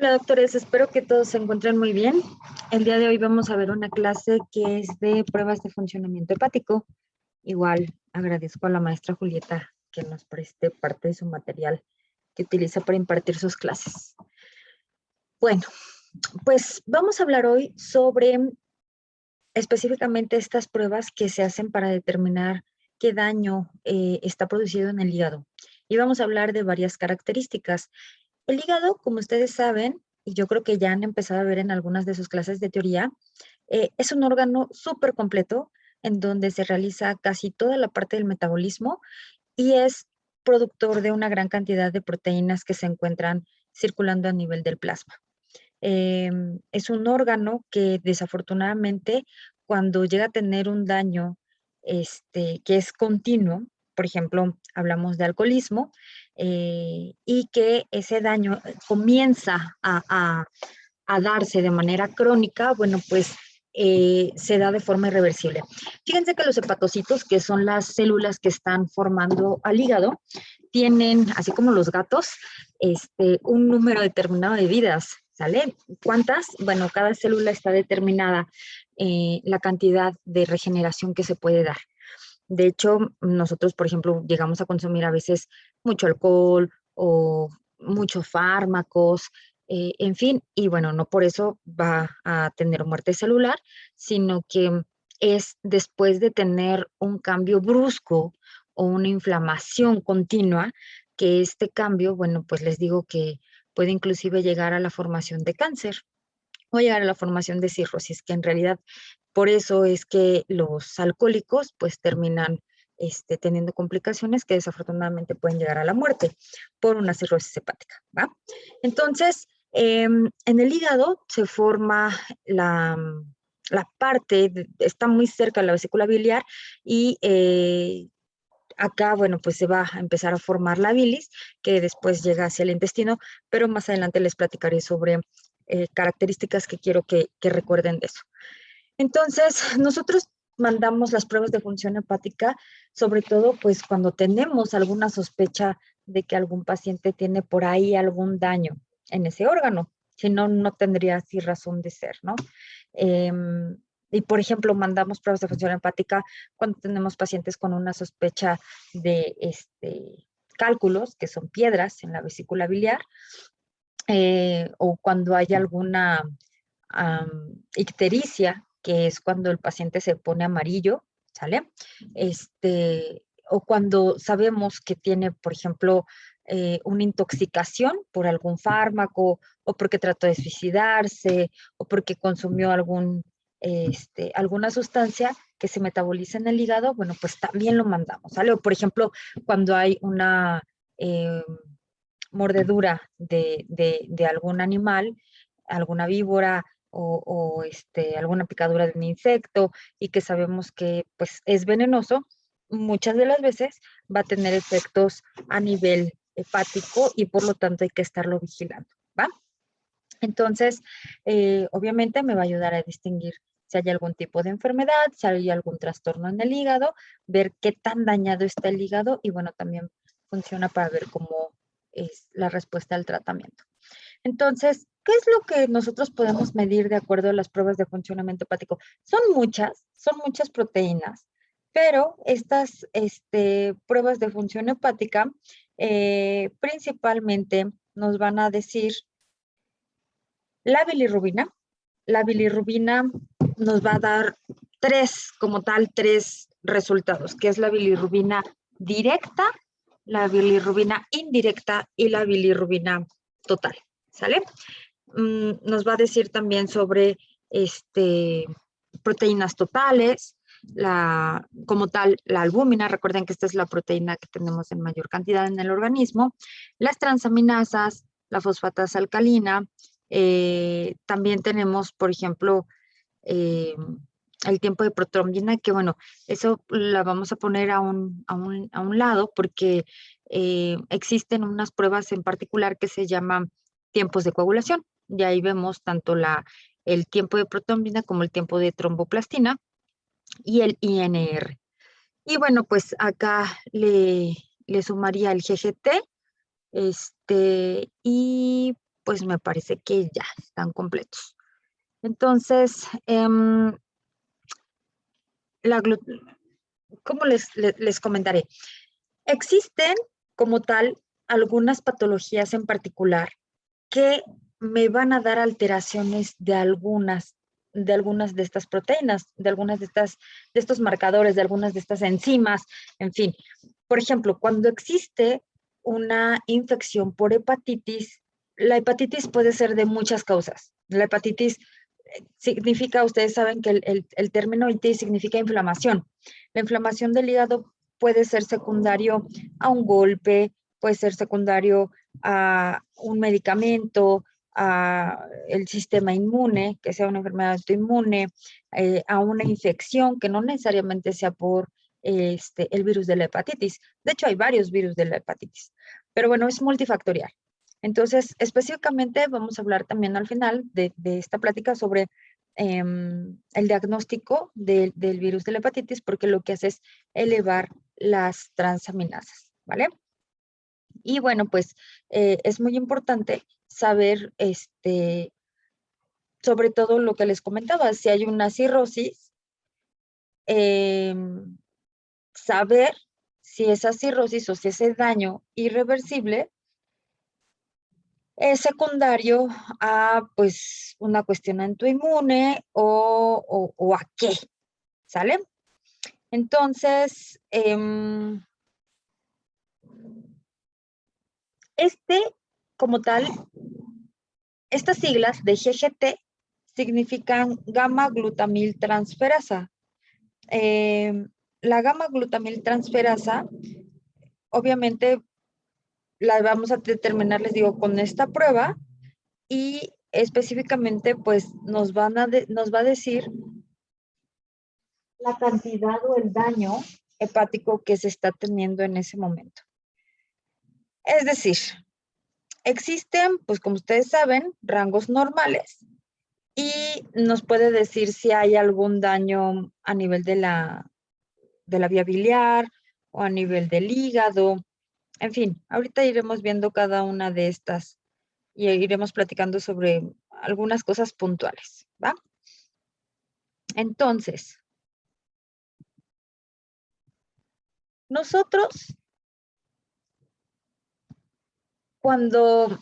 Hola doctores, espero que todos se encuentren muy bien. El día de hoy vamos a ver una clase que es de pruebas de funcionamiento hepático. Igual agradezco a la maestra Julieta que nos preste parte de su material que utiliza para impartir sus clases. Bueno, pues vamos a hablar hoy sobre específicamente estas pruebas que se hacen para determinar qué daño está producido en el hígado. Y vamos a hablar de varias características. El hígado, como ustedes saben, y yo creo que ya han empezado a ver en algunas de sus clases de teoría, es un órgano súper completo en donde se realiza casi toda la parte del metabolismo y es productor de una gran cantidad de proteínas que se encuentran circulando a nivel del plasma. Es un órgano que desafortunadamente cuando llega a tener un daño que es continuo, por ejemplo, hablamos de alcoholismo, y que ese daño comienza a darse de manera crónica, bueno, pues se da de forma irreversible. Fíjense que los hepatocitos, que son las células que están formando al hígado, tienen, así como los gatos, un número determinado de vidas, ¿sale? ¿Cuántas? Bueno, cada célula está determinada la cantidad de regeneración que se puede dar. De hecho, nosotros, por ejemplo, llegamos a consumir a veces mucho alcohol o muchos fármacos, en fin, y bueno, no por eso va a tener muerte celular, sino que es después de tener un cambio brusco o una inflamación continua, que este cambio, bueno, pues les digo que puede inclusive llegar a la formación de cáncer o llegar a la formación de cirrosis, que en realidad por eso es que los alcohólicos pues terminan teniendo complicaciones que desafortunadamente pueden llegar a la muerte por una cirrosis hepática, ¿va? Entonces, en el hígado se forma la parte, está muy cerca de la vesícula biliar y acá, bueno, pues se va a empezar a formar la bilis, que después llega hacia el intestino, pero más adelante les platicaré sobre características que quiero que recuerden de eso. Entonces, nosotros mandamos las pruebas de función hepática, sobre todo pues cuando tenemos alguna sospecha de que algún paciente tiene por ahí algún daño en ese órgano, si no, no tendría así razón de ser, ¿no? Y por ejemplo, mandamos pruebas de función hepática cuando tenemos pacientes con una sospecha de cálculos, que son piedras en la vesícula biliar, o cuando hay alguna ictericia, que es cuando el paciente se pone amarillo, ¿sale? O cuando sabemos que tiene, por ejemplo, una intoxicación por algún fármaco, o porque trató de suicidarse, o porque consumió alguna sustancia que se metaboliza en el hígado, bueno, pues también lo mandamos, ¿sale? O por ejemplo, cuando hay una mordedura de algún animal, alguna víbora o alguna picadura de un insecto y que sabemos que pues es venenoso, muchas de las veces va a tener efectos a nivel hepático y por lo tanto hay que estarlo vigilando, ¿va? Entonces, obviamente me va a ayudar a distinguir si hay algún tipo de enfermedad, si hay algún trastorno en el hígado, ver qué tan dañado está el hígado y bueno, también funciona para ver cómo es la respuesta al tratamiento. Entonces, ¿qué es lo que nosotros podemos medir de acuerdo a las pruebas de funcionamiento hepático? Son muchas proteínas, pero estas pruebas de función hepática principalmente nos van a decir la bilirrubina. La bilirrubina nos va a dar tres resultados, que es la bilirrubina directa, la bilirrubina indirecta y la bilirrubina total, ¿sale? Nos va a decir también sobre proteínas totales, como tal, la albúmina, recuerden que esta es la proteína que tenemos en mayor cantidad en el organismo, las transaminasas, la fosfatasa alcalina, también tenemos, por ejemplo, eh, el tiempo de protrombina, que bueno, eso la vamos a poner a un lado porque existen unas pruebas en particular que se llaman tiempos de coagulación. Y ahí vemos tanto el tiempo de protrombina como el tiempo de tromboplastina y el INR. Y bueno, pues acá le sumaría el GGT, y pues me parece que ya están completos. Entonces, ¿cómo les comentaré? Existen como tal algunas patologías en particular que me van a dar alteraciones de algunas de estas proteínas, de algunas de estos marcadores, de algunas de estas enzimas, en fin. Por ejemplo, cuando existe una infección por hepatitis, la hepatitis puede ser de muchas causas. La hepatitis significa, ustedes saben que el término itis significa inflamación. La inflamación del hígado puede ser secundario a un golpe, puede ser secundario a un medicamento, a el sistema inmune, que sea una enfermedad autoinmune, a una infección que no necesariamente sea por el virus de la hepatitis. De hecho, hay varios virus de la hepatitis, pero bueno, es multifactorial. Entonces, específicamente vamos a hablar también al final de esta plática sobre el diagnóstico del virus de la hepatitis, porque lo que hace es elevar las transaminasas, ¿vale? Y bueno, pues es muy importante saber, sobre todo lo que les comentaba, si hay una cirrosis, saber si esa cirrosis o si ese daño irreversible es secundario a pues una cuestión autoinmune o a qué, ¿sale? Entonces, como tal, estas siglas de GGT significan gamma-glutamiltransferasa. La gamma-glutamiltransferasa, obviamente, la vamos a determinar, les digo, con esta prueba y específicamente, pues, nos va a decir la cantidad o el daño hepático que se está teniendo en ese momento. Es decir, existen, pues como ustedes saben, rangos normales y nos puede decir si hay algún daño a nivel de la vía biliar o a nivel del hígado. En fin, ahorita iremos viendo cada una de estas y iremos platicando sobre algunas cosas puntuales, ¿va? Entonces, nosotros, cuando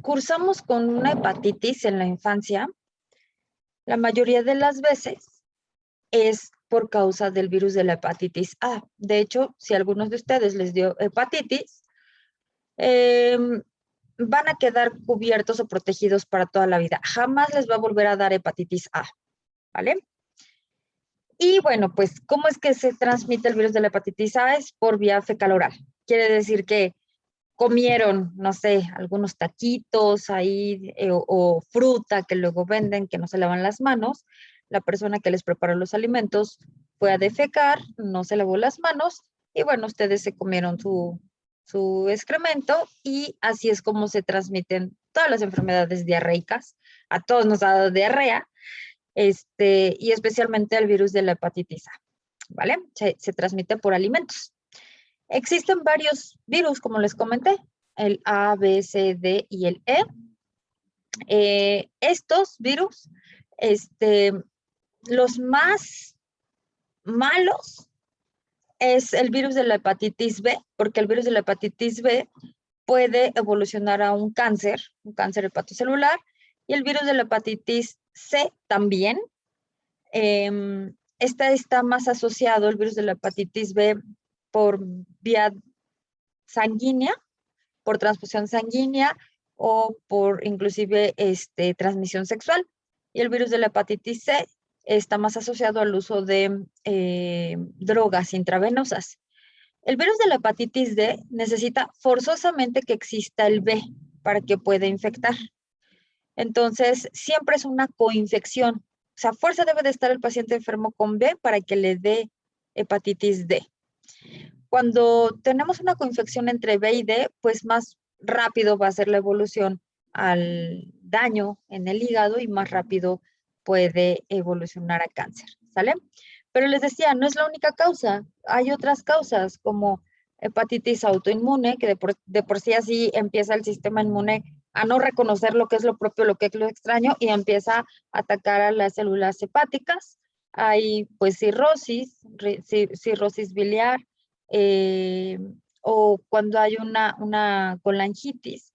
cursamos con una hepatitis en la infancia, la mayoría de las veces es por causa del virus de la hepatitis A. De hecho, si a algunos de ustedes les dio hepatitis, van a quedar cubiertos o protegidos para toda la vida. Jamás les va a volver a dar hepatitis A, ¿vale? Y bueno, pues, ¿cómo es que se transmite el virus de la hepatitis A? Es por vía fecal-oral. Quiere decir que comieron, no sé, algunos taquitos ahí o fruta que luego venden, que no se lavan las manos. La persona que les preparó los alimentos fue a defecar, no se lavó las manos y bueno, ustedes se comieron su excremento y así es como se transmiten todas las enfermedades diarreicas. A todos nos ha dado diarrea, y especialmente el virus de la hepatitis A, ¿vale? Se transmite por alimentos. Existen varios virus, como les comenté, el A, B, C, D y el E. Estos virus, los más malos es el virus de la hepatitis B, porque el virus de la hepatitis B puede evolucionar a un cáncer hepatocelular, y el virus de la hepatitis C también. Está más asociado, el virus de la hepatitis B, por vía sanguínea, por transfusión sanguínea o por inclusive transmisión sexual. Y el virus de la hepatitis C está más asociado al uso de drogas intravenosas. El virus de la hepatitis D necesita forzosamente que exista el B para que pueda infectar. Entonces, siempre es una coinfección. O sea, fuerza debe de estar el paciente enfermo con B para que le dé hepatitis D. Cuando tenemos una coinfección entre B y D, pues más rápido va a ser la evolución al daño en el hígado y más rápido puede evolucionar a cáncer, ¿sale? Pero les decía, no es la única causa. Hay otras causas como hepatitis autoinmune, que de por sí así empieza el sistema inmune a no reconocer lo que es lo propio, lo que es lo extraño, y empieza a atacar a las células hepáticas. Hay pues cirrosis biliar, eh, o cuando hay una colangitis.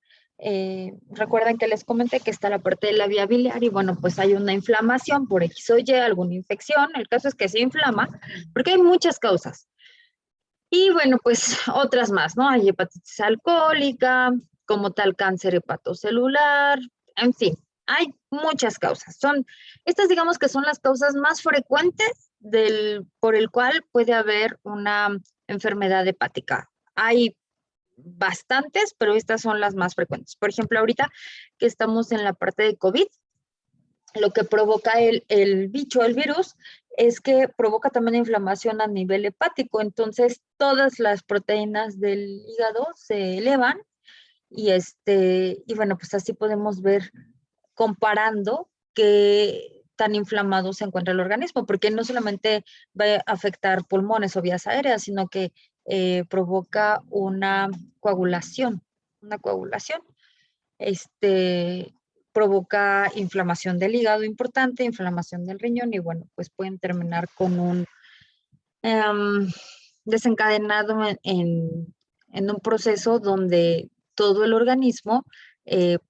Recuerden que les comenté que está la parte de la vía biliar y bueno, pues hay una inflamación por X o Y, alguna infección. El caso es que se inflama porque hay muchas causas. Y bueno, pues otras más, ¿no? Hay hepatitis alcohólica, como tal cáncer hepatocelular, en fin, hay muchas causas. Estas digamos que son las causas más frecuentes por el cual puede haber una enfermedad hepática. Hay bastantes, pero estas son las más frecuentes. Por ejemplo, ahorita que estamos en la parte de COVID, lo que provoca el virus, es que provoca también inflamación a nivel hepático. Entonces, todas las proteínas del hígado se elevan y bueno, pues así podemos ver comparando qué tan inflamado se encuentra el organismo, porque no solamente va a afectar pulmones o vías aéreas, sino que provoca una coagulación. Este, provoca inflamación del hígado importante, inflamación del riñón y bueno, pues pueden terminar con un em, desencadenado en un proceso donde todo el organismo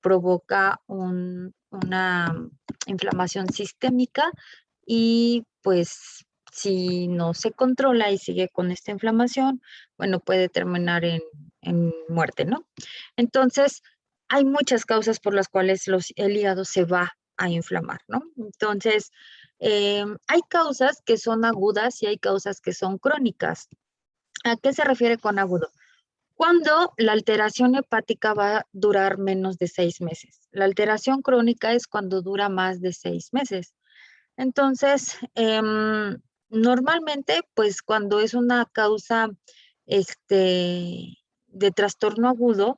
provoca una inflamación sistémica y pues si no se controla y sigue con esta inflamación, bueno, puede terminar en muerte, ¿no? Entonces, hay muchas causas por las cuales el hígado se va a inflamar, ¿no? Entonces, hay causas que son agudas y hay causas que son crónicas. ¿A qué se refiere con agudo? Cuando la alteración hepática va a durar menos de 6 meses. La alteración crónica es cuando dura más de 6 meses. Entonces, normalmente, pues cuando es una causa de trastorno agudo,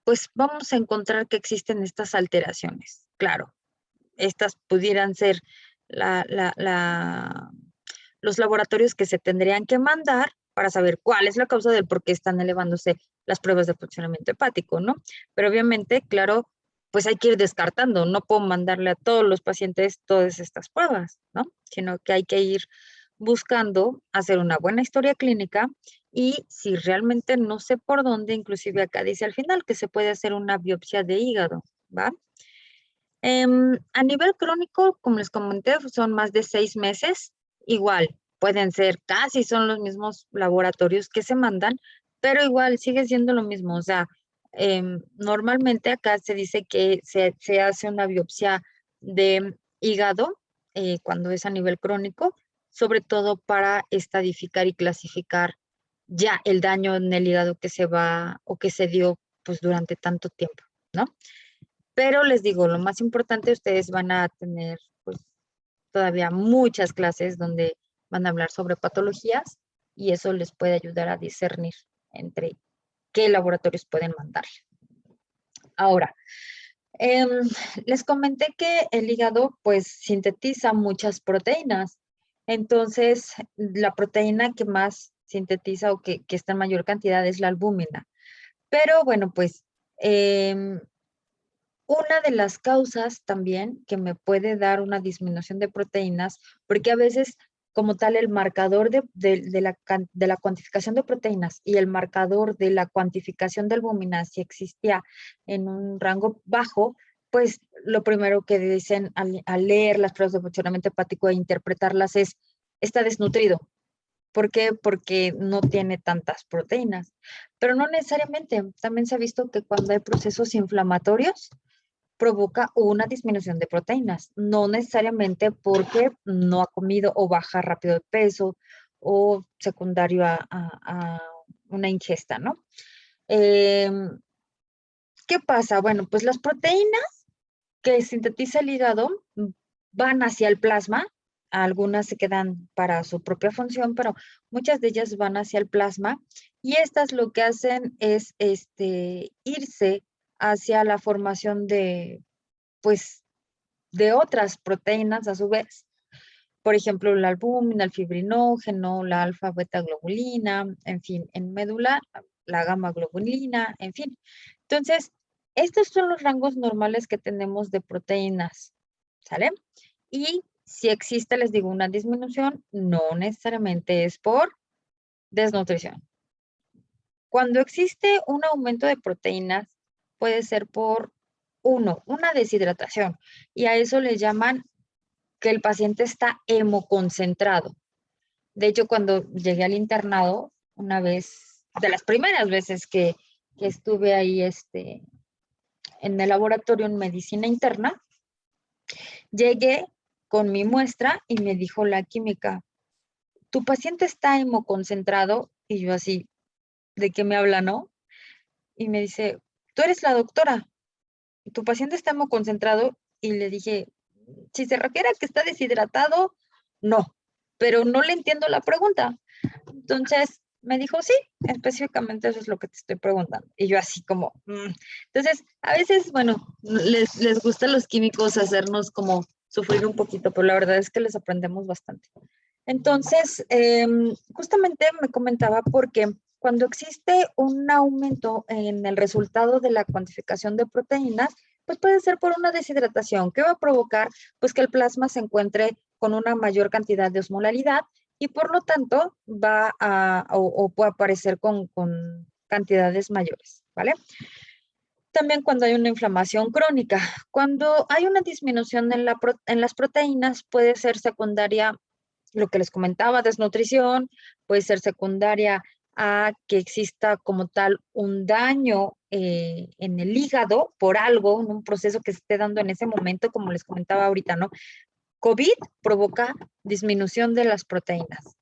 pues vamos a encontrar que existen estas alteraciones. Claro, estas pudieran ser la, la, la, los laboratorios que se tendrían que mandar para saber cuál es la causa del por qué están elevándose las pruebas de funcionamiento hepático, ¿no? Pero obviamente, claro, pues hay que ir descartando, no puedo mandarle a todos los pacientes todas estas pruebas, ¿no? Sino que hay que ir buscando hacer una buena historia clínica y si realmente no sé por dónde, inclusive acá dice al final que se puede hacer una biopsia de hígado, ¿va? A nivel crónico, como les comenté, son más de 6 meses. Igual, pueden ser casi son los mismos laboratorios que se mandan, pero igual sigue siendo lo mismo. O sea, normalmente acá se dice que se hace una biopsia de hígado cuando es a nivel crónico, sobre todo para estadificar y clasificar ya el daño en el hígado que se va o que se dio pues durante tanto tiempo, ¿no? Pero les digo, lo más importante, ustedes van a tener pues todavía muchas clases donde van a hablar sobre patologías y eso les puede ayudar a discernir entre qué laboratorios pueden mandar. Ahora, em, les comenté que el hígado pues sintetiza muchas proteínas. Entonces, la proteína que más sintetiza o que está en mayor cantidad es la albúmina. Pero bueno, pues una de las causas también que me puede dar una disminución de proteínas, porque a veces como tal el marcador de la cuantificación de proteínas y el marcador de la cuantificación de albúmina, si existía en un rango bajo, pues lo primero que dicen al leer las pruebas de funcionamiento hepático e interpretarlas es, está desnutrido. ¿Por qué? Porque no tiene tantas proteínas. Pero no necesariamente. También se ha visto que cuando hay procesos inflamatorios, provoca una disminución de proteínas, no necesariamente porque no ha comido o baja rápido de peso o secundario a una ingesta, ¿no? Eh, ¿Qué pasa? Bueno, pues las proteínas que sintetiza el hígado van hacia el plasma, algunas se quedan para su propia función, pero muchas de ellas van hacia el plasma y estas lo que hacen es irse hacia la formación pues, de otras proteínas a su vez. Por ejemplo, la albúmina, el fibrinógeno, la alfa-beta globulina, en fin, en médula, la gamma globulina, en fin. Entonces, estos son los rangos normales que tenemos de proteínas, ¿sale? Y si existe, les digo, una disminución, no necesariamente es por desnutrición. Cuando existe un aumento de proteínas, puede ser por una deshidratación, y a eso le llaman que el paciente está hemoconcentrado. De hecho, cuando llegué al internado, una vez, de las primeras veces que estuve ahí en el laboratorio en medicina interna, llegué con mi muestra y me dijo la química, tu paciente está hemoconcentrado, y yo así, ¿de qué me habla, no? Y me dice, tú eres la doctora, tu paciente está hemoconcentrado, y le dije, si se refiere a que está deshidratado, no, pero no le entiendo la pregunta. Entonces me dijo, sí, específicamente eso es lo que te estoy preguntando. Y yo así como, Entonces, a veces, bueno, les gusta a los químicos hacernos como sufrir un poquito, pero la verdad es que les aprendemos bastante. Entonces, justamente me comentaba porque cuando existe un aumento en el resultado de la cuantificación de proteínas, pues puede ser por una deshidratación que va a provocar pues que el plasma se encuentre con una mayor cantidad de osmolaridad y por lo tanto va o puede aparecer con cantidades mayores, ¿vale? También cuando hay una inflamación crónica, cuando hay una disminución en las proteínas, puede ser secundaria, lo que les comentaba, desnutrición, puede ser secundaria a que exista como tal un daño en el hígado por algo, en un proceso que se esté dando en ese momento, como les comentaba ahorita, ¿no? COVID provoca disminución de las proteínas.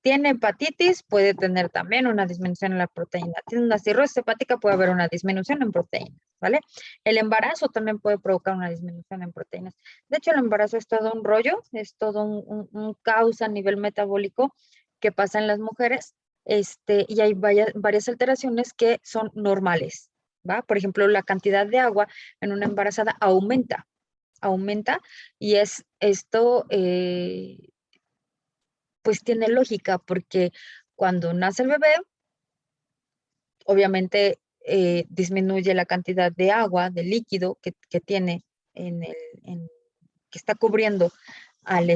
Tiene hepatitis, puede tener también una disminución en la proteína. Tiene una cirrosis hepática, puede haber una disminución en proteínas, ¿vale? El embarazo también puede provocar una disminución en proteínas. De hecho, el embarazo es todo un rollo, es todo un caos a nivel metabólico que pasa en las mujeres, y hay varias alteraciones que son normales, ¿va? Por ejemplo, la cantidad de agua en una embarazada aumenta y esto pues tiene lógica porque cuando nace el bebé, obviamente disminuye la cantidad de agua, de líquido que tiene que está cubriendo al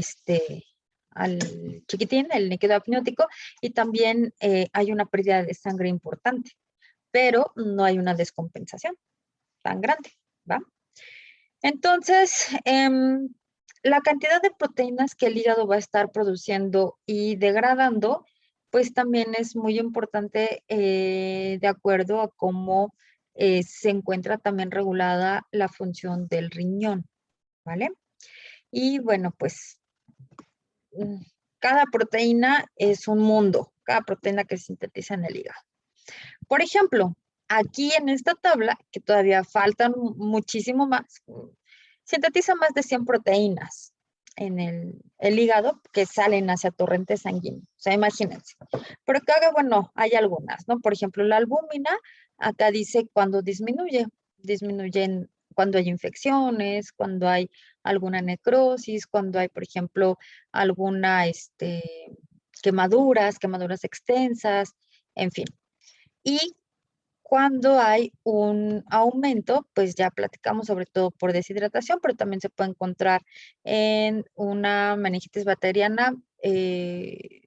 al chiquitín, el líquido amniótico, y también hay una pérdida de sangre importante, pero no hay una descompensación tan grande, ¿va? Entonces, la cantidad de proteínas que el hígado va a estar produciendo y degradando, pues también es muy importante de acuerdo a cómo se encuentra también regulada la función del riñón, ¿vale? Y bueno, pues mm, cada proteína es un mundo, cada proteína que se sintetiza en el hígado. Por ejemplo, aquí en esta tabla, que todavía faltan muchísimo más, sintetiza más de 100 proteínas en el hígado que salen hacia torrente sanguíneo. O sea, imagínense. Pero acá, bueno, hay algunas, ¿no? Por ejemplo, la albúmina, acá dice cuando disminuyen cuando hay infecciones, cuando hay alguna necrosis, cuando hay, por ejemplo, alguna, quemaduras extensas, en fin. Y cuando hay un aumento, pues ya platicamos sobre todo por deshidratación, pero también se puede encontrar en una meningitis bacteriana que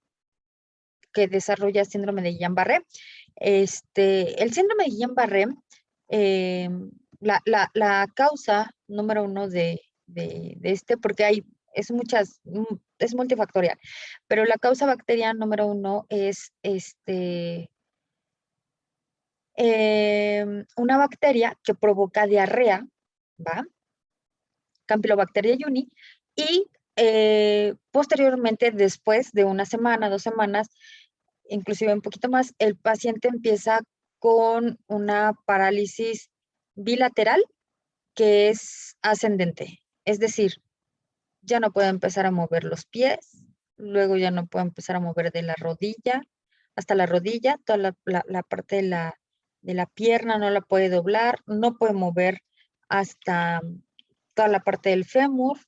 desarrolla síndrome de Guillain-Barré. El síndrome de Guillain-Barré, eh, la causa número uno porque es multifactorial, pero la causa bacteriana número uno es una bacteria que provoca diarrea, ¿va? Campylobacteria juni, y posteriormente, después de una semana, 2 semanas, inclusive un poquito más, el paciente empieza con una parálisis bilateral que es ascendente, es decir, ya no puede empezar a mover los pies, luego ya no puede empezar a mover de la rodilla hasta la rodilla, toda la parte de la pierna no la puede doblar, no puede mover hasta toda la parte del fémur,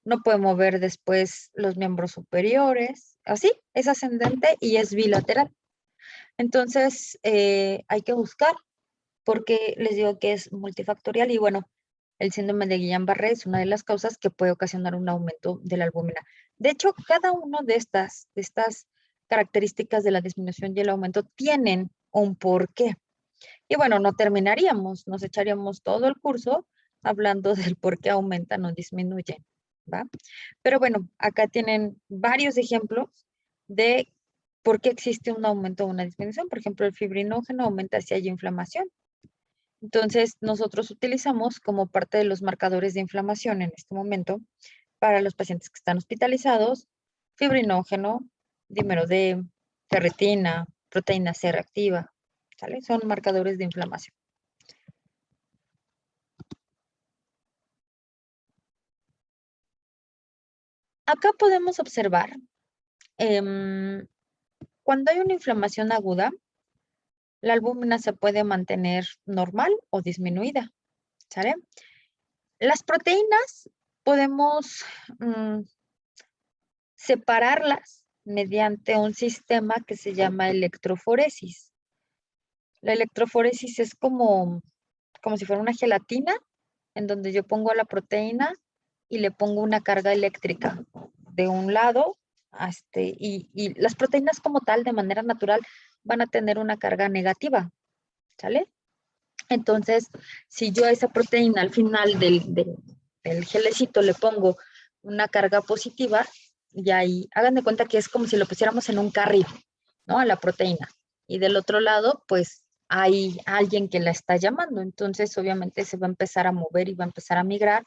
no puede mover después los miembros superiores, así, es ascendente y es bilateral. Entonces, hay que buscar porque les digo que es multifactorial y bueno, el síndrome de Guillain-Barré es una de las causas que puede ocasionar un aumento de la albúmina. De hecho, cada una de estas características de la disminución y el aumento tienen un porqué. Y bueno, no terminaríamos, nos echaríamos todo el curso hablando del por qué aumentan o disminuyen, ¿va? Pero bueno, acá tienen varios ejemplos de por qué existe un aumento o una disminución. Por ejemplo, el fibrinógeno aumenta si hay inflamación. Entonces, nosotros utilizamos como parte de los marcadores de inflamación en este momento para los pacientes que están hospitalizados, fibrinógeno, dímero D, ferritina, proteína C reactiva, ¿sale? Son marcadores de inflamación. Acá podemos observar, cuando hay una inflamación aguda, la albúmina se puede mantener normal o disminuida, ¿sale? Las proteínas podemos separarlas mediante un sistema que se llama electroforesis. La electroforesis es como si fuera una gelatina en donde yo pongo la proteína y le pongo una carga eléctrica de un lado, y las proteínas como tal, de manera natural, van a tener una carga negativa, ¿sale? Entonces, si yo a esa proteína al final del gelecito le pongo una carga positiva, y ahí, hagan de cuenta que es como si lo pusiéramos en un carril, ¿no? A la proteína. Y del otro lado, pues hay alguien que la está llamando. Entonces, obviamente se va a empezar a mover y va a empezar a migrar.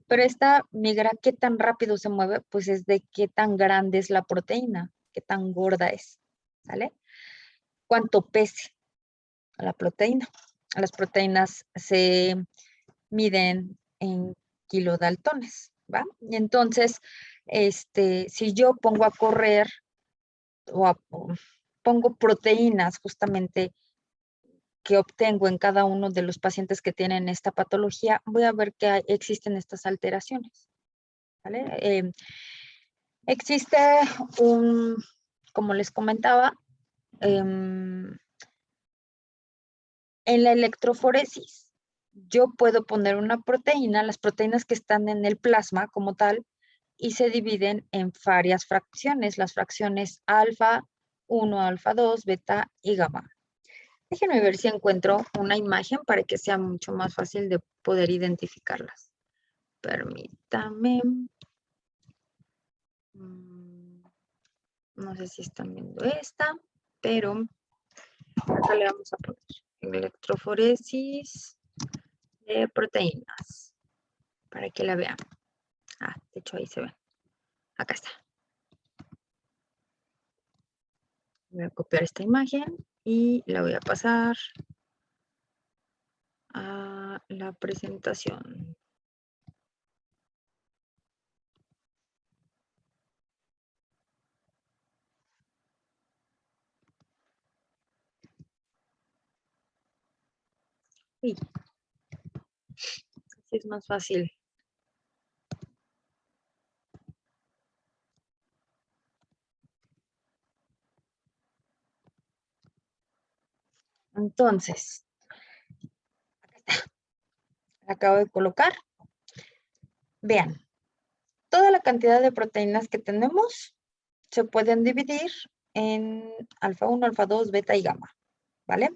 Pero esta migra, ¿qué tan rápido se mueve? Pues es de qué tan grande es la proteína, qué tan gorda es, ¿sale? Cuánto pese la proteína. Las proteínas se miden en kilodaltones, ¿va? Y entonces, si yo pongo a correr o pongo proteínas justamente que obtengo en cada uno de los pacientes que tienen esta patología, voy a ver que existen estas alteraciones, ¿vale? Existe como les comentaba, en la electroforesis, yo puedo poner una proteína, las proteínas que están en el plasma como tal, y se dividen en varias fracciones, las fracciones alfa 1, alfa 2, beta y gamma. Déjenme ver si encuentro una imagen para que sea mucho más fácil de poder identificarlas. Permítame. No sé si están viendo esta, pero acá le vamos a poner electroforesis de proteínas para que la vean. De hecho ahí se ven. Acá está. Voy a copiar esta imagen y la voy a pasar a la presentación. Sí, así es más fácil. Entonces, acá está. La acabo de colocar. Vean, toda la cantidad de proteínas que tenemos se pueden dividir en alfa 1, alfa 2, beta y gamma, ¿vale?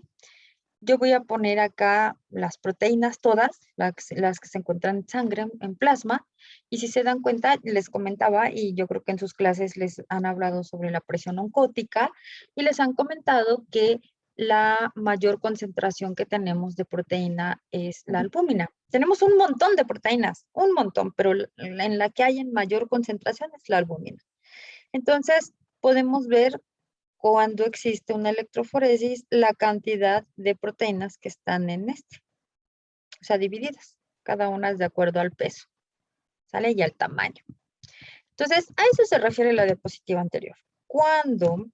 Yo voy a poner acá las proteínas todas, las que se encuentran en sangre, en plasma, y si se dan cuenta, les comentaba, y yo creo que en sus clases les han hablado sobre la presión oncótica, y les han comentado que la mayor concentración que tenemos de proteína es la albúmina. Tenemos un montón de proteínas, un montón, pero en la que hay en mayor concentración es la albúmina. Entonces, podemos ver cuando existe una electroforesis, la cantidad de proteínas que están en o sea, divididas. Cada una es de acuerdo al peso, ¿sale? Y al tamaño. Entonces, a eso se refiere la diapositiva anterior. Cuando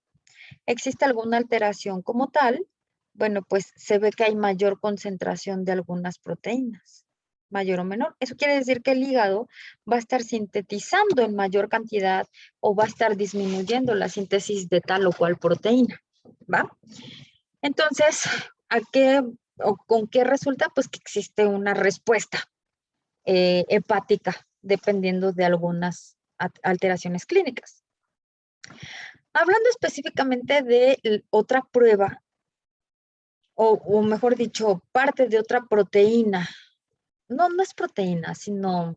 existe alguna alteración como tal, bueno, pues se ve que hay mayor concentración de algunas proteínas, mayor o menor. Eso quiere decir que el hígado va a estar sintetizando en mayor cantidad o va a estar disminuyendo la síntesis de tal o cual proteína, ¿va? Entonces, ¿a qué ¿O con qué resulta? Pues que existe una respuesta hepática dependiendo de algunas alteraciones clínicas. Hablando específicamente de otra prueba, o mejor dicho, parte de otra proteína. No es proteína, sino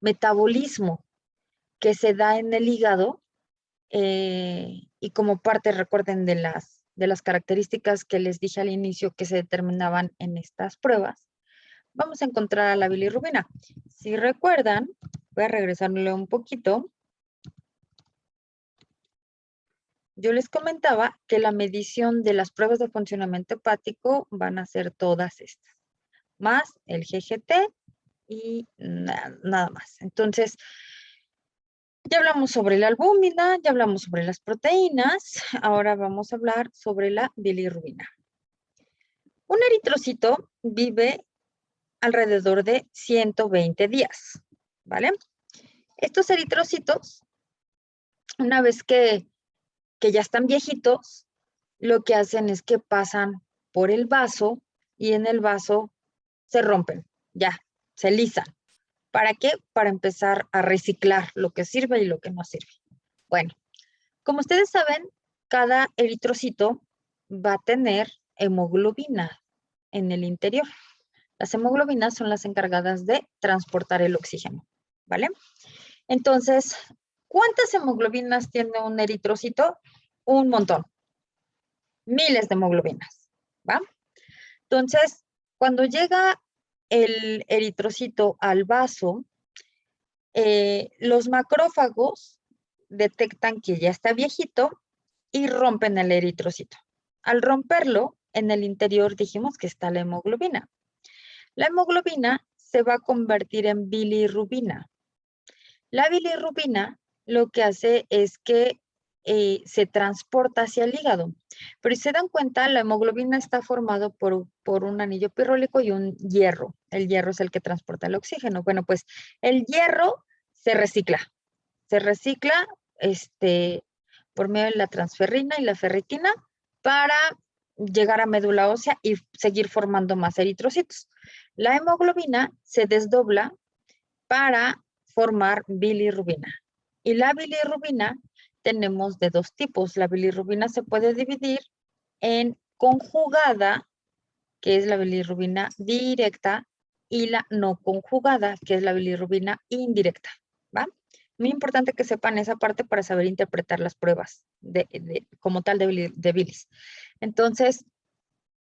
metabolismo que se da en el hígado y como parte, recuerden, de las características que les dije al inicio que se determinaban en estas pruebas, vamos a encontrar a la bilirrubina. Si recuerdan, voy a regresarle un poquito. Yo les comentaba que la medición de las pruebas de funcionamiento hepático van a ser todas estas, más el GGT y nada más. Entonces, ya hablamos sobre la albúmina, ya hablamos sobre las proteínas, ahora vamos a hablar sobre la bilirrubina. Un eritrocito vive alrededor de 120 días, ¿vale? Estos eritrocitos, una vez que ya están viejitos, lo que hacen es que pasan por el vaso y en el vaso se rompen, ya, se lisan. ¿Para qué? Para empezar a reciclar lo que sirve y lo que no sirve. Bueno, como ustedes saben, cada eritrocito va a tener hemoglobina en el interior. Las hemoglobinas son las encargadas de transportar el oxígeno, ¿vale? Entonces, ¿cuántas hemoglobinas tiene un eritrocito? Un montón. Miles de hemoglobinas, ¿va? Entonces, cuando llega el eritrocito al vaso, los macrófagos detectan que ya está viejito y rompen el eritrocito. Al romperlo, en el interior dijimos que está la hemoglobina. La hemoglobina se va a convertir en bilirrubina. La bilirrubina lo que hace es que se transporta hacia el hígado. Pero si se dan cuenta, la hemoglobina está formado por un anillo pirrólico y un hierro. El hierro es el que transporta el oxígeno. Bueno, pues el hierro se recicla. Se recicla por medio de la transferrina y la ferritina para llegar a médula ósea y seguir formando más eritrocitos. La hemoglobina se desdobla para formar bilirrubina. Y la bilirrubina tenemos de dos tipos. La bilirrubina se puede dividir en conjugada, que es la bilirrubina directa, y la no conjugada, que es la bilirrubina indirecta, ¿va? Muy importante que sepan esa parte para saber interpretar las pruebas como tal de bilis. Entonces,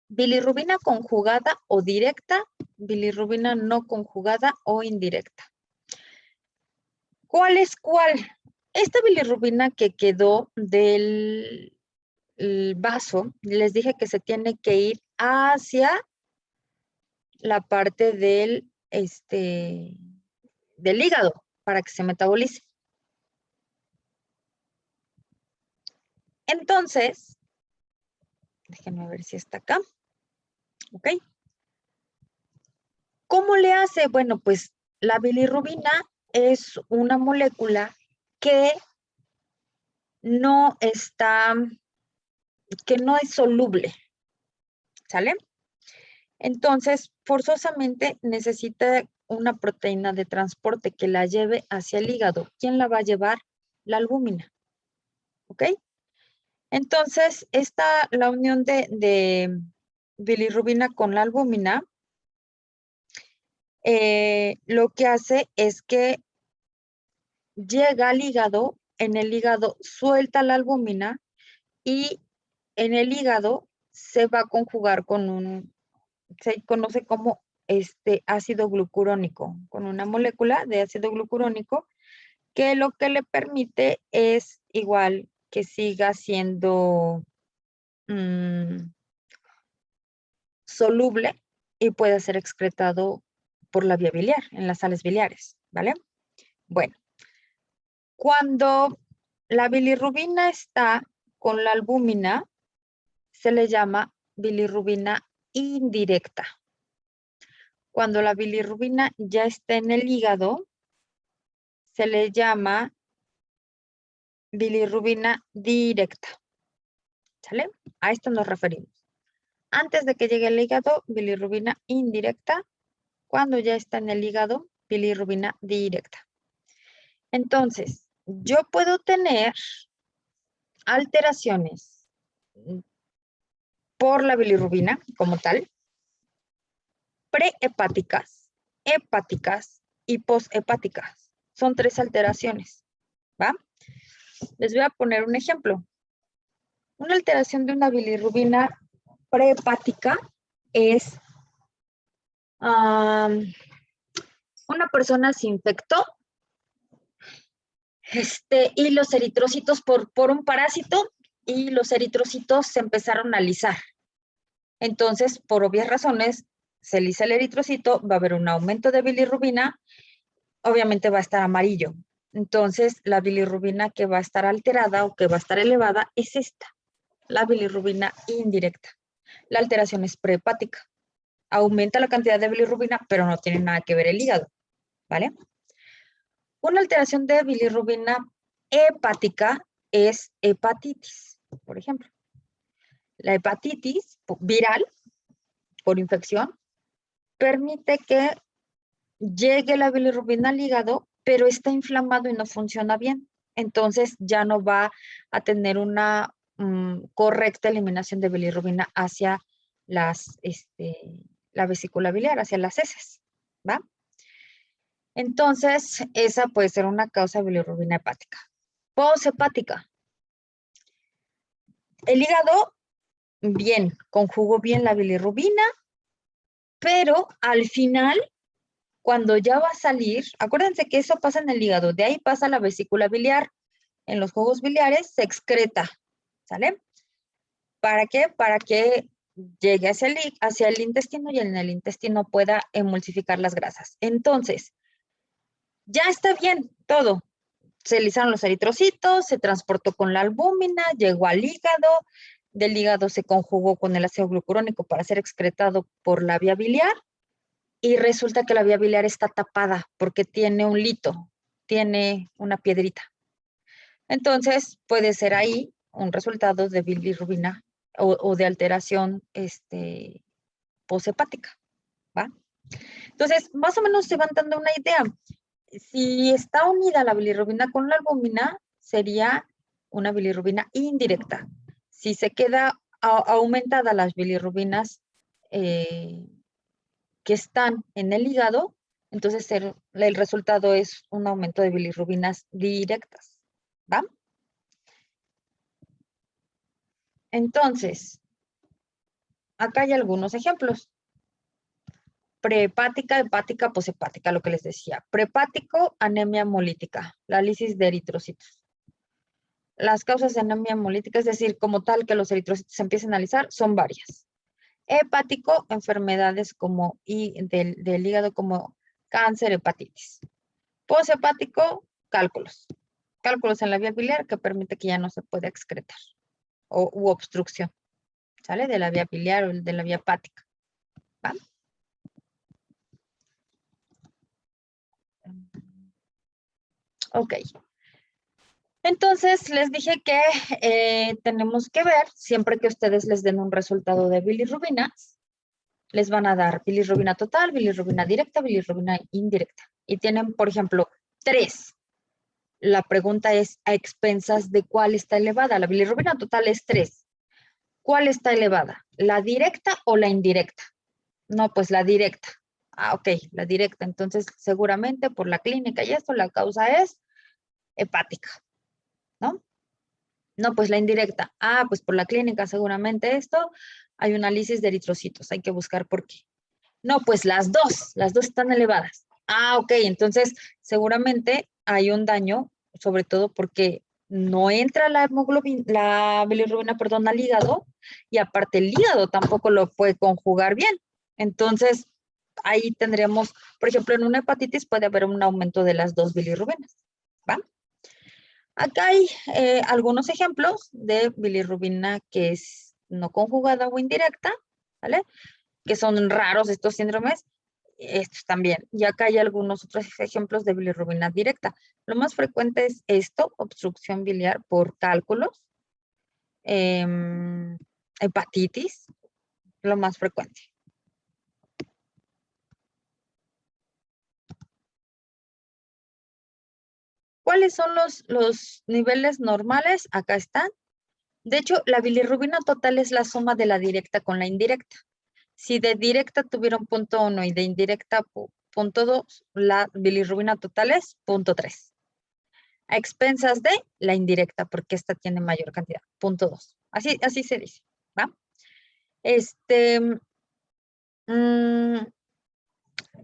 bilirrubina conjugada o directa, bilirrubina no conjugada o indirecta. ¿Cuál es cuál? Esta bilirrubina que quedó del vaso, les dije que se tiene que ir hacia la parte del hígado para que se metabolice. Entonces, déjenme ver si está acá. ¿Ok? ¿Cómo le hace? Bueno, pues la bilirrubina es una molécula que no es soluble, ¿sale? Entonces, forzosamente necesita una proteína de transporte que la lleve hacia el hígado. ¿Quién la va a llevar? La albúmina. ¿Ok? Entonces, la unión de bilirrubina con la albúmina, lo que hace es que llega al hígado, en el hígado suelta la albúmina y en el hígado se va a conjugar se conoce como ácido glucurónico, con una molécula de ácido glucurónico que lo que le permite es igual que siga siendo soluble y pueda ser excretado por la vía biliar, en las sales biliares, ¿vale? Bueno, cuando la bilirrubina está con la albúmina, se le llama bilirrubina indirecta. Cuando la bilirrubina ya está en el hígado, se le llama bilirrubina directa. ¿Sale? A esto nos referimos. Antes de que llegue al hígado, bilirrubina indirecta. Cuando ya está en el hígado, bilirrubina directa. Entonces, yo puedo tener alteraciones por la bilirrubina como tal, prehepáticas, hepáticas y poshepáticas. Son 3 alteraciones, ¿va? Les voy a poner un ejemplo. Una alteración de una bilirrubina prehepática es una persona se infectó y los eritrocitos por un parásito y los eritrocitos se empezaron a lisar. Entonces, por obvias razones, se lisa el eritrocito, va a haber un aumento de bilirrubina, obviamente va a estar amarillo. Entonces, la bilirrubina que va a estar alterada o que va a estar elevada es esta, la bilirrubina indirecta. La alteración es prehepática. Aumenta la cantidad de bilirrubina, pero no tiene nada que ver el hígado, ¿vale? Una alteración de bilirrubina hepática es hepatitis, por ejemplo. La hepatitis viral por infección permite que llegue la bilirrubina al hígado, pero está inflamado y no funciona bien. Entonces ya no va a tener una correcta eliminación de bilirrubina hacia la vesícula biliar, hacia las heces, ¿va? Entonces, esa puede ser una causa de bilirrubina hepática. Poshepática. El hígado, bien, conjugó bien la bilirrubina, pero al final, cuando ya va a salir, acuérdense que eso pasa en el hígado, de ahí pasa a la vesícula biliar. En los jugos biliares se excreta, ¿sale? ¿Para qué? Para que llegue hacia el intestino y en el intestino pueda emulsificar las grasas. Entonces, ya está bien todo. Se lisaron los eritrocitos, se transportó con la albúmina, llegó al hígado, del hígado se conjugó con el ácido glucurónico para ser excretado por la vía biliar y resulta que la vía biliar está tapada porque tiene un lito, tiene una piedrita. Entonces puede ser ahí un resultado de bilirrubina o de alteración poshepática, ¿va? Entonces, más o menos se van dando una idea. Si está unida la bilirrubina con la albúmina, sería una bilirrubina indirecta. Si se queda aumentada las bilirrubinas que están en el hígado, entonces el resultado es un aumento de bilirrubinas directas, ¿va? Entonces, acá hay algunos ejemplos. Prehepática, hepática, poshepática, lo que les decía. Prehepático, anemia hemolítica, la lisis de eritrocitos. Las causas de anemia hemolítica, es decir, como tal que los eritrocitos se empiecen a alisar, son varias. Hepático, enfermedades como del hígado como cáncer, hepatitis. Poshepático, cálculos. Cálculos en la vía biliar que permite que ya no se pueda excretar u obstrucción, ¿sale? De la vía biliar o de la vía hepática. ¿Va? Ok. Entonces, les dije que tenemos que ver, siempre que ustedes les den un resultado de bilirrubinas, les van a dar bilirrubina total, bilirrubina directa, bilirrubina indirecta. Y tienen, por ejemplo, 3. La pregunta es, ¿a expensas de cuál está elevada? La bilirrubina total es 3. ¿Cuál está elevada? ¿La directa o la indirecta? No, pues la directa. Ah, ok, la directa. Entonces, seguramente por la clínica y esto, la causa es hepática, ¿no? No, pues la indirecta. Ah, pues por la clínica seguramente esto, hay un análisis de eritrocitos, hay que buscar por qué. No, pues las dos están elevadas. Ah, ok, entonces seguramente hay un daño, sobre todo porque no entra la hemoglobina, la bilirrubina, perdón, al hígado, y aparte el hígado tampoco lo puede conjugar bien. Entonces, ahí tendríamos, por ejemplo, en una hepatitis puede haber un aumento de las 2 bilirrubinas, ¿va? Acá hay algunos ejemplos de bilirrubina que es no conjugada o indirecta, ¿vale? Que son raros estos síndromes, estos también. Y acá hay algunos otros ejemplos de bilirrubina directa. Lo más frecuente es esto, obstrucción biliar por cálculos, hepatitis, lo más frecuente. ¿Cuáles son los niveles normales? Acá están. De hecho, la bilirrubina total es la suma de la directa con la indirecta. Si de directa tuvieron punto 1 y de indirecta punto 2, la bilirrubina total es punto 3. A expensas de la indirecta, porque esta tiene mayor cantidad, punto 2. Así se dice, ¿va?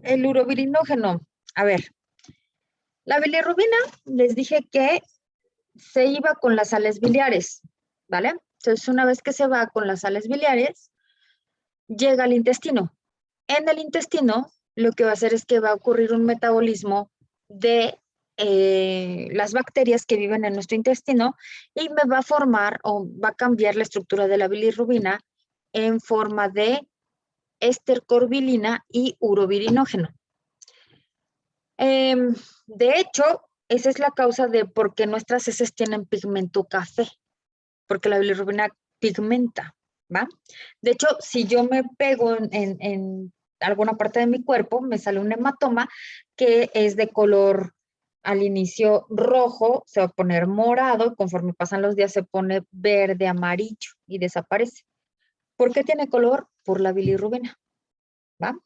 El urobirinógeno. A ver, la bilirrubina, les dije que se iba con las sales biliares, ¿vale? Entonces, una vez que se va con las sales biliares, llega al intestino. En el intestino, lo que va a hacer es que va a ocurrir un metabolismo de las bacterias que viven en nuestro intestino y me va a formar o va a cambiar la estructura de la bilirrubina en forma de estercorbilina y urobirinógeno. De hecho, esa es la causa de por qué nuestras heces tienen pigmento café, porque la bilirrubina pigmenta, ¿va? De hecho, si yo me pego en alguna parte de mi cuerpo, me sale un hematoma que es de color al inicio rojo, se va a poner morado, conforme pasan los días se pone verde, amarillo y desaparece. ¿Por qué tiene color? Por la bilirrubina, ¿va?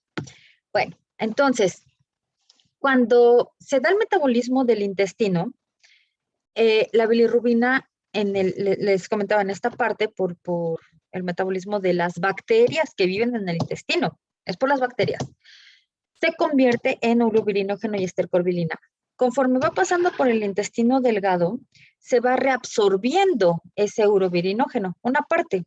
Bueno, entonces, cuando se da el metabolismo del intestino, la bilirrubina, les comentaba en esta parte, por el metabolismo de las bacterias que viven en el intestino, es por las bacterias, se convierte en urobirinógeno y estercorbilina. Conforme va pasando por el intestino delgado, se va reabsorbiendo ese urobirinógeno, una parte.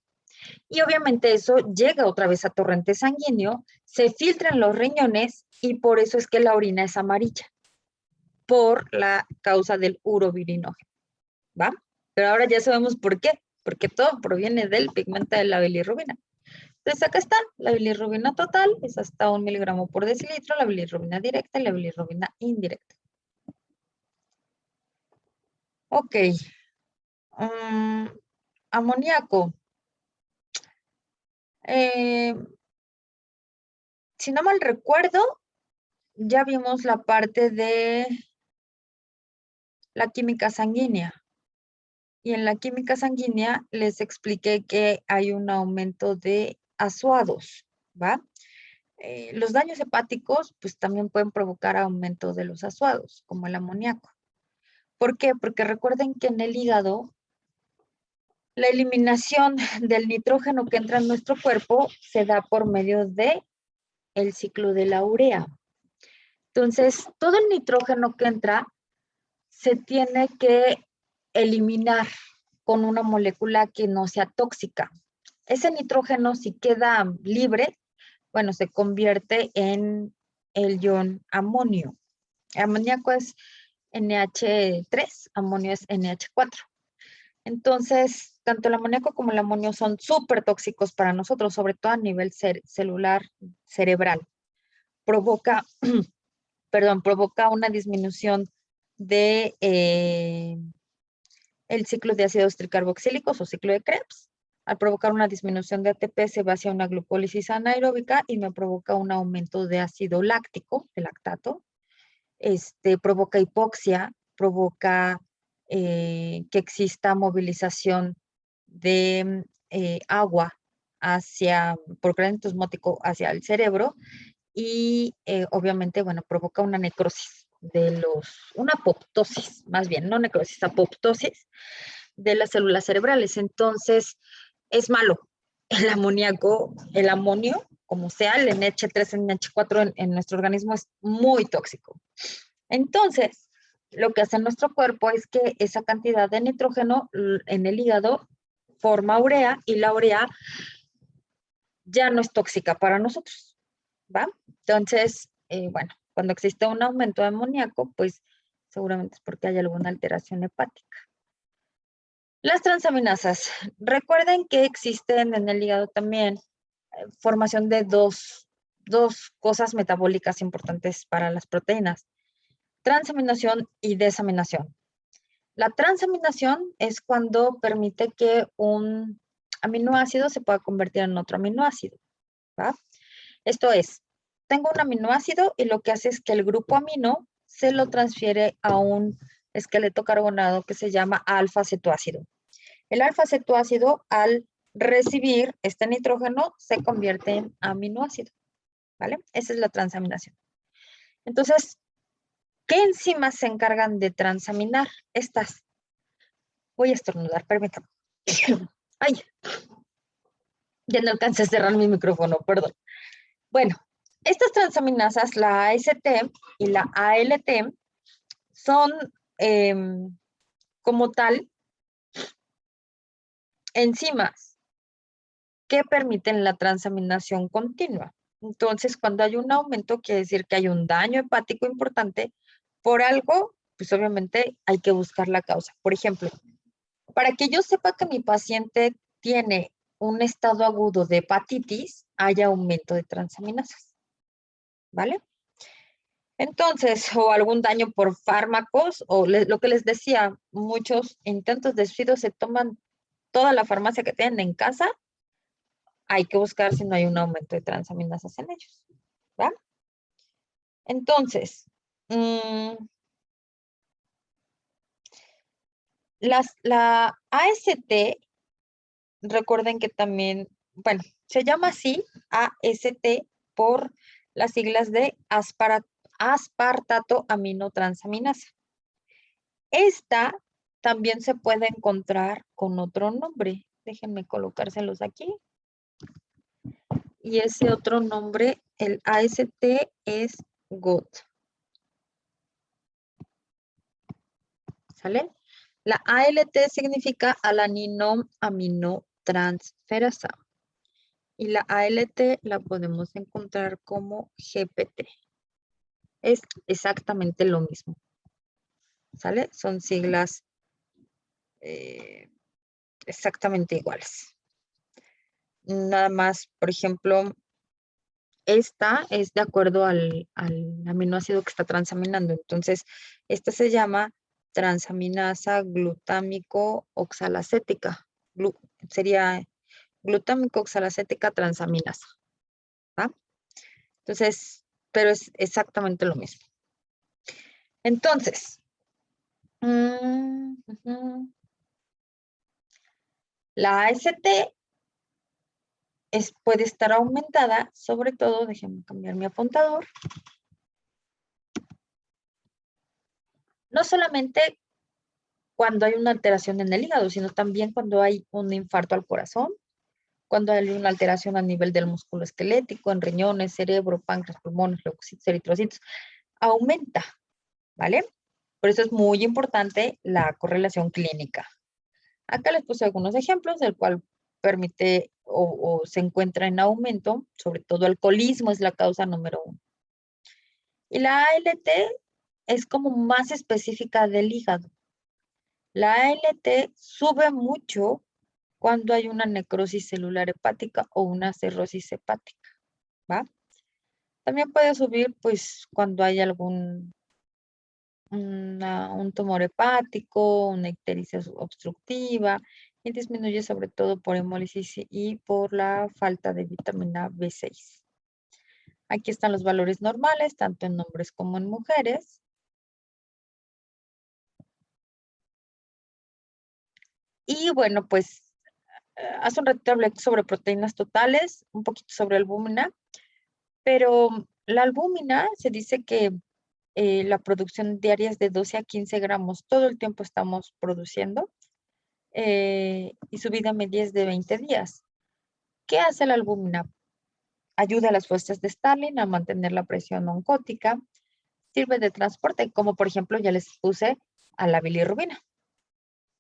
Y obviamente eso llega otra vez a torrente sanguíneo, se filtra en los riñones y por eso es que la orina es amarilla, por la causa del urobirinógeno, ¿va? Pero ahora ya sabemos por qué, porque todo proviene del pigmento de la bilirrubina. Entonces acá está, la bilirrubina total es hasta 1 miligramo por decilitro, la bilirrubina directa y la bilirrubina indirecta. Ok. Amoníaco. Si no mal recuerdo, ya vimos la parte de la química sanguínea. Y en la química sanguínea les expliqué que hay un aumento de azuados, ¿va? Los daños hepáticos, pues también pueden provocar aumento de los azuados, como el amoníaco. ¿Por qué? Porque recuerden que en el hígado, la eliminación del nitrógeno que entra en nuestro cuerpo se da por medio de el ciclo de la urea. Entonces, todo el nitrógeno que entra se tiene que eliminar con una molécula que no sea tóxica. Ese nitrógeno, si queda libre, bueno, se convierte en el ion amonio. Amoníaco es NH3, amonio es NH4. Entonces, tanto el amoníaco como el amonio son súper tóxicos para nosotros, sobre todo a nivel celular, cerebral. Provoca, provoca una disminución de el ciclo de ácidos tricarboxílicos o ciclo de Krebs. Al provocar una disminución de ATP se va hacia una glucólisis anaeróbica y me provoca un aumento de ácido láctico, de lactato. Provoca hipoxia, provoca que exista movilización de agua por gradiente osmótico hacia el cerebro y obviamente, bueno, provoca una necrosis una apoptosis, más bien, no necrosis, apoptosis de las células cerebrales. Entonces, es malo. El amoníaco, el amonio, como sea, el NH3, NH4 en nuestro organismo es muy tóxico. Entonces, lo que hace nuestro cuerpo es que esa cantidad de nitrógeno en el hígado forma urea y la urea ya no es tóxica para nosotros, ¿va? Entonces, bueno, cuando existe un aumento de amoníaco, pues seguramente es porque hay alguna alteración hepática. Las transaminasas. Recuerden que existen en el hígado también formación de dos cosas metabólicas importantes para las proteínas. Transaminación y desaminación. La transaminación es cuando permite que un aminoácido se pueda convertir en otro aminoácido, ¿va? Esto es, tengo un aminoácido y lo que hace es que el grupo amino se lo transfiere a un esqueleto carbonado que se llama alfa-cetoácido. El alfa-cetoácido, al recibir este nitrógeno, se convierte en aminoácido, ¿vale? Esa es la transaminación. Entonces, ¿qué enzimas se encargan de transaminar? Estas. Voy a estornudar, permítame. Ay, ya no alcancé a cerrar mi micrófono, perdón. Bueno, estas transaminasas, la AST y la ALT, son como tal enzimas que permiten la transaminación continua. Entonces, cuando hay un aumento, quiere decir que hay un daño hepático importante por algo, pues obviamente hay que buscar la causa. Por ejemplo, para que yo sepa que mi paciente tiene un estado agudo de hepatitis, hay aumento de transaminasas, ¿vale? Entonces, o algún daño por fármacos, o lo que les decía, muchos intentos de suicidio se toman toda la farmacia que tienen en casa, hay que buscar si no hay un aumento de transaminasas en ellos, ¿va? Entonces, la AST, recuerden que también, bueno, se llama así, AST, por las siglas de aspartato aminotransaminasa. Esta también se puede encontrar con otro nombre. Déjenme colocárselos aquí. Y ese otro nombre, el AST, es GOT. ¿Sale? La ALT significa alanino aminotransferasa. Y la ALT la podemos encontrar como GPT. Es exactamente lo mismo. ¿Sale? Son siglas exactamente iguales. Nada más, por ejemplo, esta es de acuerdo al aminoácido que está transaminando. Entonces, esta se llama transaminasa glutámico oxalacética. Sería glutámico oxalacética transaminasa. ¿Va? Entonces, pero es exactamente lo mismo. Entonces, la AST puede estar aumentada, sobre todo, déjenme cambiar mi apuntador, no solamente cuando hay una alteración en el hígado, sino también cuando hay un infarto al corazón, cuando hay una alteración a nivel del músculo esquelético, en riñones, cerebro, páncreas, pulmones, leucocitos, eritrocitos, aumenta, ¿vale? Por eso es muy importante la correlación clínica. Acá les puse algunos ejemplos, del cual permite o se encuentra en aumento, sobre todo alcoholismo es la causa número 1. Y la ALT es como más específica del hígado. La ALT sube mucho cuando hay una necrosis celular hepática o una cirrosis hepática, ¿va? También puede subir, pues, cuando hay un tumor hepático, una ictericia obstructiva, y disminuye sobre todo por hemólisis y por la falta de vitamina B6. Aquí están los valores normales, tanto en hombres como en mujeres. Y bueno, pues hace un ratito hablé sobre proteínas totales, un poquito sobre albúmina, pero la albúmina se dice que la producción diaria es de 12 a 15 gramos, todo el tiempo estamos produciendo, y su vida media es de 20 días. ¿Qué hace la albúmina? Ayuda a las fuerzas de Stalin a mantener la presión oncótica, sirve de transporte, como por ejemplo ya les puse a la bilirrubina.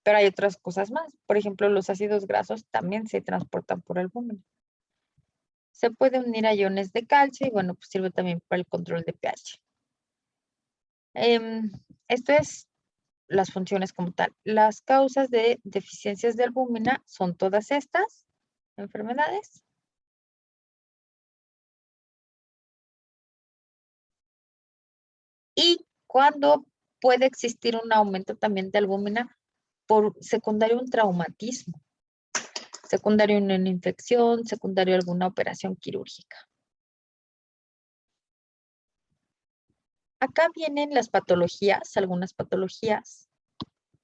Pero hay otras cosas más. Por ejemplo, los ácidos grasos también se transportan por albúmina. Se puede unir a iones de calcio y bueno, pues sirve también para el control de pH. Esto es las funciones como tal. Las causas de deficiencias de albúmina son todas estas enfermedades. Y cuando puede existir un aumento también de albúmina por secundario un traumatismo. secundario una infección, secundario alguna operación quirúrgica. Acá vienen las patologías, algunas patologías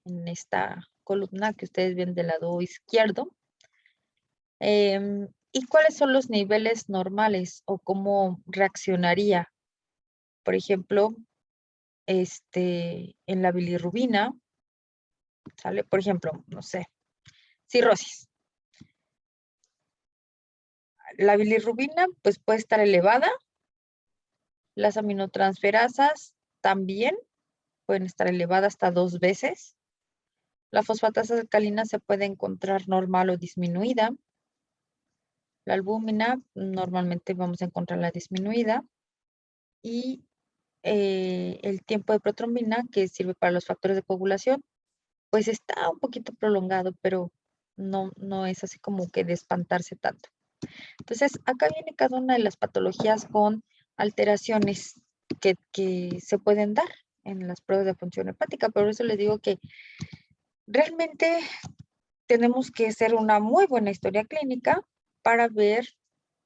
en esta columna que ustedes ven del lado izquierdo. ¿Y cuáles son los niveles normales o cómo reaccionaría? Por ejemplo, en la bilirrubina, ¿sale? Por ejemplo, no sé, cirrosis. La bilirrubina pues puede estar elevada, las aminotransferasas también pueden estar elevadas hasta 2 veces. La fosfatasa alcalina se puede encontrar normal o disminuida. La albúmina normalmente vamos a encontrarla disminuida. Y el tiempo de protrombina, que sirve para los factores de coagulación, pues está un poquito prolongado, pero no es así como que de espantarse tanto. Entonces, acá viene cada una de las patologías con alteraciones que se pueden dar en las pruebas de función hepática. Por eso les digo que realmente tenemos que hacer una muy buena historia clínica para ver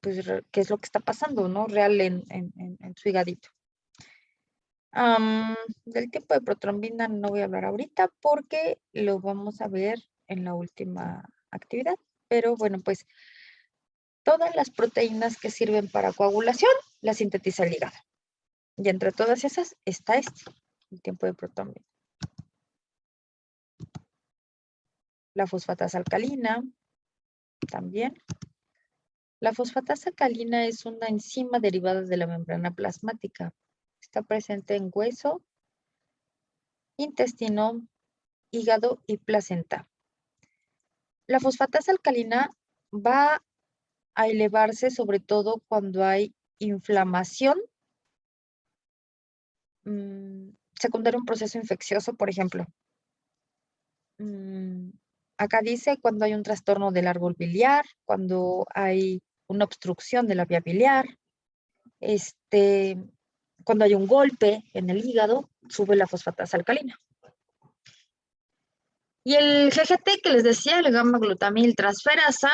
pues, qué es lo que está pasando, ¿no? Real en su higadito. Del tiempo de protrombina no voy a hablar ahorita porque lo vamos a ver en la última actividad. Pero bueno, pues todas las proteínas que sirven para coagulación las sintetiza el hígado. Y entre todas esas está el tiempo de protrombina. La fosfatasa alcalina también. La fosfatasa alcalina es una enzima derivada de la membrana plasmática. Está presente en hueso, intestino, hígado y placenta. La fosfatasa alcalina va a elevarse sobre todo cuando hay inflamación secundaria a un proceso infeccioso, por ejemplo. Acá dice cuando hay un trastorno del árbol biliar, cuando hay una obstrucción de la vía biliar, cuando hay un golpe en el hígado, sube la fosfatasa alcalina. Y el GGT que les decía, el gamma glutamil transferasa,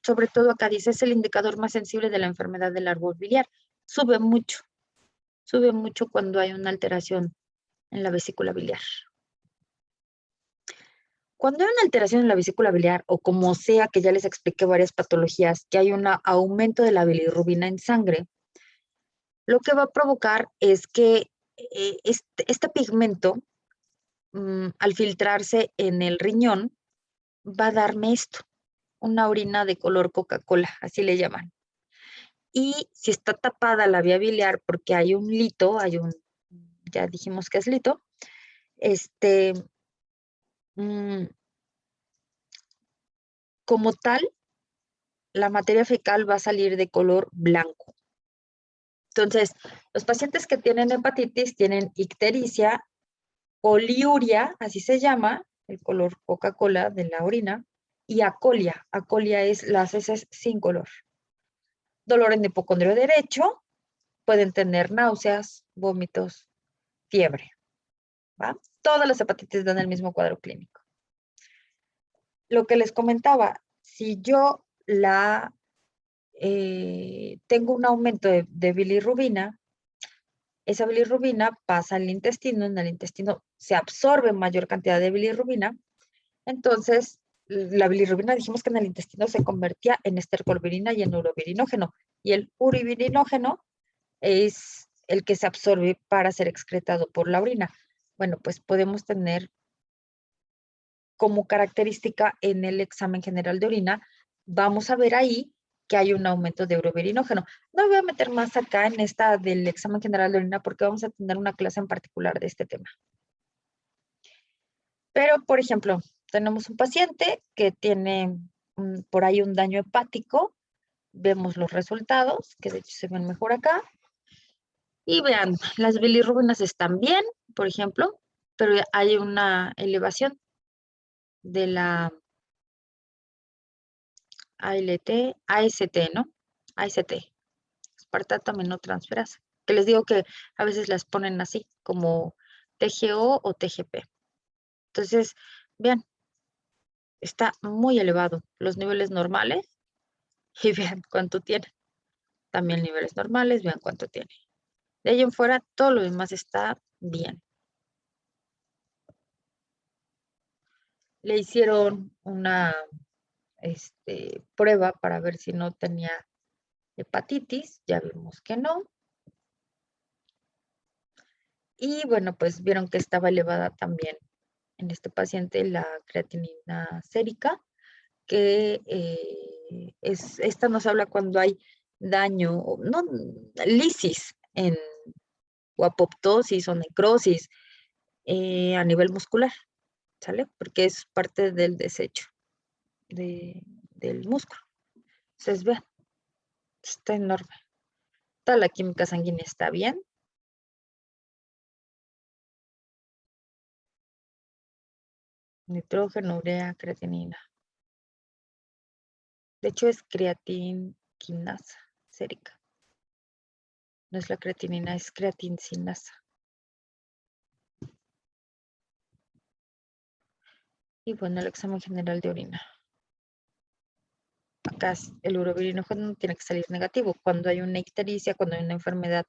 sobre todo acá dice, es el indicador más sensible de la enfermedad del árbol biliar. Sube mucho cuando hay una alteración en la vesícula biliar. Cuando hay una alteración en la vesícula biliar, o como sea que ya les expliqué varias patologías, que hay un aumento de la bilirrubina en sangre, lo que va a provocar es que este pigmento, al filtrarse en el riñón, va a darme esto, una orina de color Coca-Cola, así le llaman. Y si está tapada la vía biliar porque hay un lito, ya dijimos que es lito, como tal, la materia fecal va a salir de color blanco. Entonces, los pacientes que tienen hepatitis tienen ictericia, poliuria, así se llama, el color Coca-Cola de la orina, y acolia. Acolia es las heces sin color. Dolor en hipocondrio derecho, pueden tener náuseas, vómitos, fiebre. ¿Va? Todas las hepatitis dan el mismo cuadro clínico. Lo que les comentaba, si yo tengo un aumento de bilirrubina, esa bilirrubina pasa al intestino, en el intestino se absorbe mayor cantidad de bilirrubina, entonces la bilirrubina dijimos que en el intestino se convertía en estercolbirina y en urobirinógeno, y el urobirinógeno es el que se absorbe para ser excretado por la orina. Bueno, pues podemos tener como característica en el examen general de orina, vamos a ver ahí que hay un aumento de urobirinógeno. No me voy a meter más acá en esta del examen general de orina porque vamos a tener una clase en particular de este tema. Pero, por ejemplo, tenemos un paciente que tiene por ahí un daño hepático. Vemos los resultados, que de hecho se ven mejor acá. Y vean, las bilirrubinas están bien, por ejemplo, pero hay una elevación de la AST, ¿no? AST, aspartato aminotransferasa, que les digo que a veces las ponen así, como TGO o TGP. Entonces, vean, está muy elevado. Los niveles normales, y vean cuánto tiene. También niveles normales, vean cuánto tiene. De ahí en fuera, todo lo demás está bien. Le hicieron una prueba para ver si no tenía hepatitis. Ya vimos que no. Y bueno, pues vieron que estaba elevada también en este paciente la creatinina sérica, que esta nos habla cuando hay daño, no, lisis o apoptosis o necrosis a nivel muscular, ¿sale? Porque es parte del desecho del músculo. Entonces, vean, está enorme. Toda la química sanguínea está bien. Nitrógeno, urea, creatinina. De hecho, es creatinquinasa sérica. No es la creatinina, es creatincinasa. Y bueno, el examen general de orina. Acá el urobirinógeno tiene que salir negativo. Cuando hay una ictericia, cuando hay una enfermedad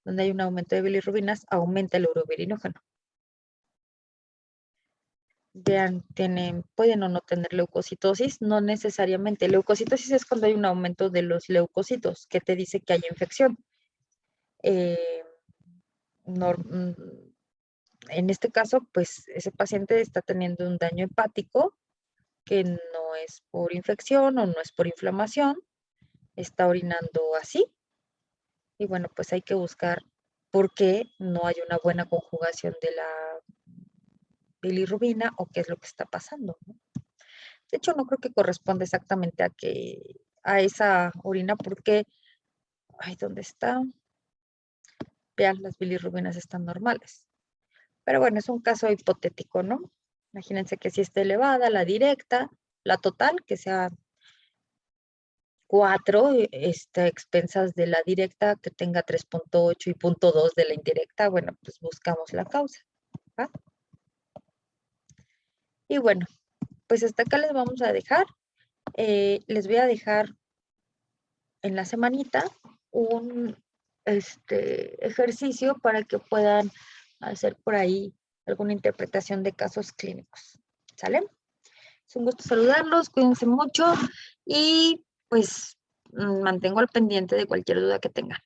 donde hay un aumento de bilirrubinas, aumenta el urobirinógeno. Vean, pueden o no tener leucocitosis, no necesariamente. Leucocitosis es cuando hay un aumento de los leucocitos, que te dice que hay infección. Eh, en este caso, pues ese paciente está teniendo un daño hepático que no es por infección o no es por inflamación, está orinando así. Y bueno, pues hay que buscar por qué no hay una buena conjugación de la bilirrubina o qué es lo que está pasando, ¿no? De hecho, no creo que corresponda exactamente a esa orina porque, ay, ¿dónde está? Vean, las bilirrubinas están normales. Pero bueno, es un caso hipotético, ¿no? Imagínense que si está elevada la directa, la total, que sea 4, expensas de la directa, que tenga 3.8 y 0.2 de la indirecta, bueno, pues buscamos la causa, ¿va? Y bueno, pues hasta acá les vamos a dejar. Les voy a dejar en la semanita un ejercicio para que puedan hacer por ahí alguna interpretación de casos clínicos. ¿Sale? Es un gusto saludarlos, cuídense mucho y pues mantengo al pendiente de cualquier duda que tengan.